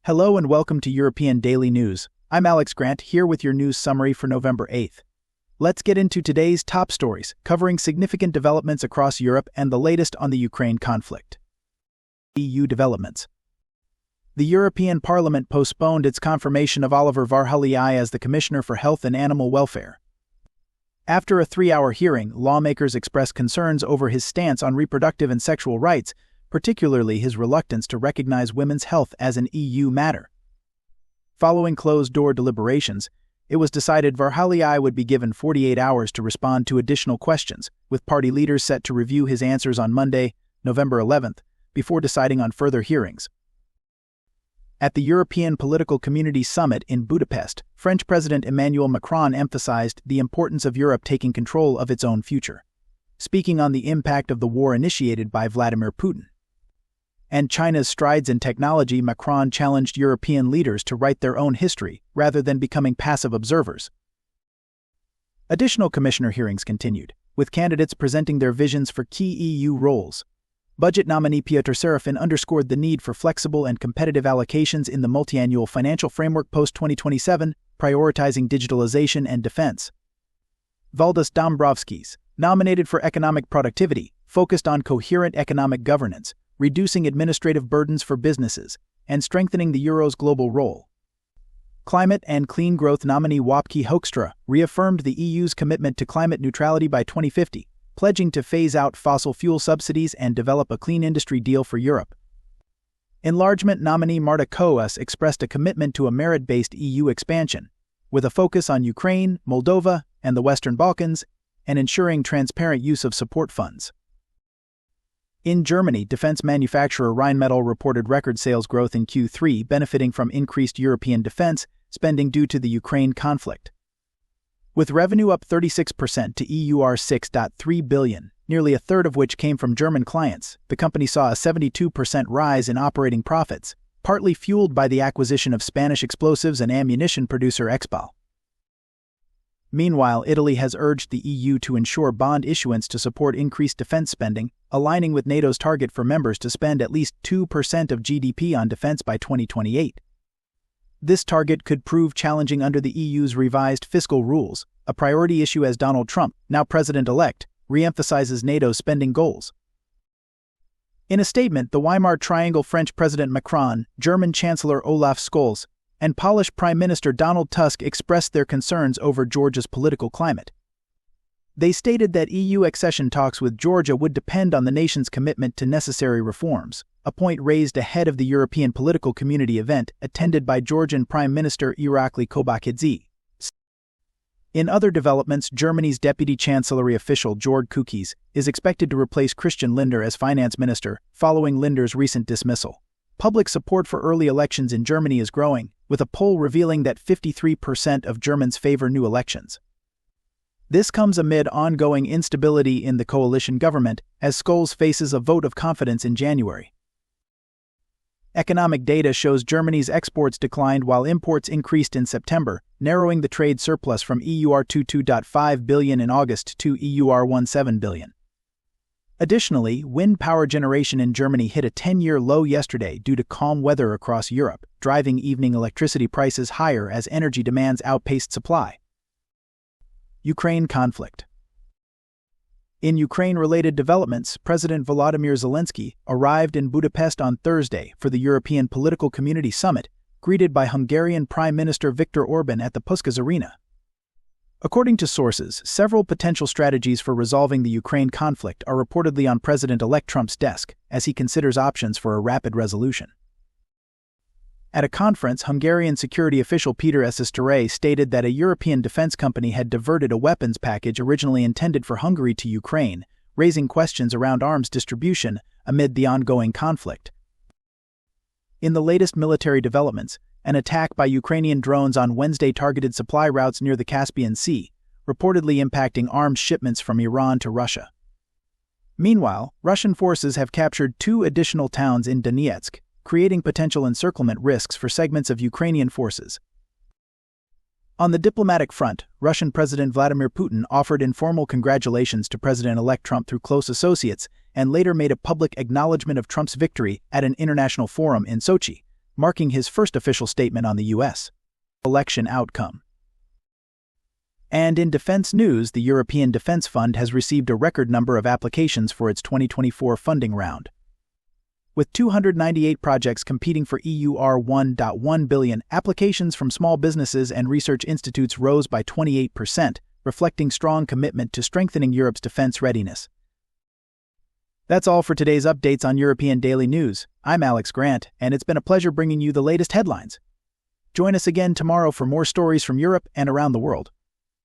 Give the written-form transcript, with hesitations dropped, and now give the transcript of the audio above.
Hello and welcome to European Daily News. I'm Alex Grant, here with your news summary for November 8th. Let's get into today's top stories, covering significant developments across Europe and the latest on the Ukraine conflict. EU developments. The European Parliament postponed its confirmation of Oliver Várhelyi as the Commissioner for Health and Animal Welfare. After a 3-hour hearing, lawmakers expressed concerns over his stance on reproductive and sexual rights, particularly his reluctance to recognize women's health as an EU matter. Following closed-door deliberations, it was decided Várhelyi would be given 48 hours to respond to additional questions, with party leaders set to review his answers on Monday, November 11th, before deciding on further hearings. At the European Political Community Summit in Budapest, French President Emmanuel Macron emphasized the importance of Europe taking control of its own future, speaking on the impact of the war initiated by Vladimir Putin. And China's strides in technology, Macron challenged European leaders to write their own history rather than becoming passive observers. Additional commissioner hearings continued, with candidates presenting their visions for key EU roles. Budget nominee Piotr Serafin underscored the need for flexible and competitive allocations in the multi-annual financial framework post-2027, prioritizing digitalization and defense. Valdis Dombrovskis, nominated for economic productivity, focused on coherent economic governance, reducing administrative burdens for businesses, and strengthening the euro's global role. Climate and Clean Growth nominee Wopke Hoekstra reaffirmed the EU's commitment to climate neutrality by 2050, pledging to phase out fossil fuel subsidies and develop a clean industry deal for Europe. Enlargement nominee Marta Koas expressed a commitment to a merit-based EU expansion, with a focus on Ukraine, Moldova, and the Western Balkans, and ensuring transparent use of support funds. In Germany, defense manufacturer Rheinmetall reported record sales growth in Q3, benefiting from increased European defense spending due to the Ukraine conflict. With revenue up 36% to EUR 6.3 billion, nearly a third of which came from German clients, the company saw a 72% rise in operating profits, partly fueled by the acquisition of Spanish explosives and ammunition producer Expal. Meanwhile, Italy has urged the EU to ensure bond issuance to support increased defense spending, aligning with NATO's target for members to spend at least 2% of GDP on defense by 2028. This target could prove challenging under the EU's revised fiscal rules, a priority issue as Donald Trump, now president-elect, re-emphasizes NATO's spending goals. In a statement, the Weimar Triangle French President Macron, German Chancellor Olaf Scholz, and Polish Prime Minister Donald Tusk expressed their concerns over Georgia's political climate. They stated that EU accession talks with Georgia would depend on the nation's commitment to necessary reforms, a point raised ahead of the European Political Community event attended by Georgian Prime Minister Irakli Kobakidze. In other developments, Germany's Deputy Chancellery official Georg Kukis is expected to replace Christian Lindner as finance minister, following Linder's recent dismissal. Public support for early elections in Germany is growing, with a poll revealing that 53% of Germans favor new elections. This comes amid ongoing instability in the coalition government, as Scholz faces a vote of confidence in January. Economic data shows Germany's exports declined while imports increased in September, narrowing the trade surplus from EUR 22.5 billion in August to EUR 17 billion. Additionally, wind power generation in Germany hit a 10-year low yesterday due to calm weather across Europe, driving evening electricity prices higher as energy demands outpaced supply. Ukraine conflict. In Ukraine-related developments, President Volodymyr Zelensky arrived in Budapest on Thursday for the European Political Community Summit, greeted by Hungarian Prime Minister Viktor Orban at the Puskás Arena. According to sources, several potential strategies for resolving the Ukraine conflict are reportedly on President-elect Trump's desk, as he considers options for a rapid resolution. At a conference, Hungarian security official Péter Eszter stated that a European defense company had diverted a weapons package originally intended for Hungary to Ukraine, raising questions around arms distribution amid the ongoing conflict. In the latest military developments, an attack by Ukrainian drones on Wednesday targeted supply routes near the Caspian Sea, reportedly impacting arms shipments from Iran to Russia. Meanwhile, Russian forces have captured 2 additional towns in Donetsk, creating potential encirclement risks for segments of Ukrainian forces. On the diplomatic front, Russian President Vladimir Putin offered informal congratulations to President-elect Trump through close associates and later made a public acknowledgement of Trump's victory at an international forum in Sochi, marking his first official statement on the U.S. election outcome. And in defense news, the European Defense Fund has received a record number of applications for its 2024 funding round. With 298 projects competing for €1.1 billion, applications from small businesses and research institutes rose by 28%, reflecting strong commitment to strengthening Europe's defense readiness. That's all for today's updates on European Daily News. I'm Alex Grant, and it's been a pleasure bringing you the latest headlines. Join us again tomorrow for more stories from Europe and around the world.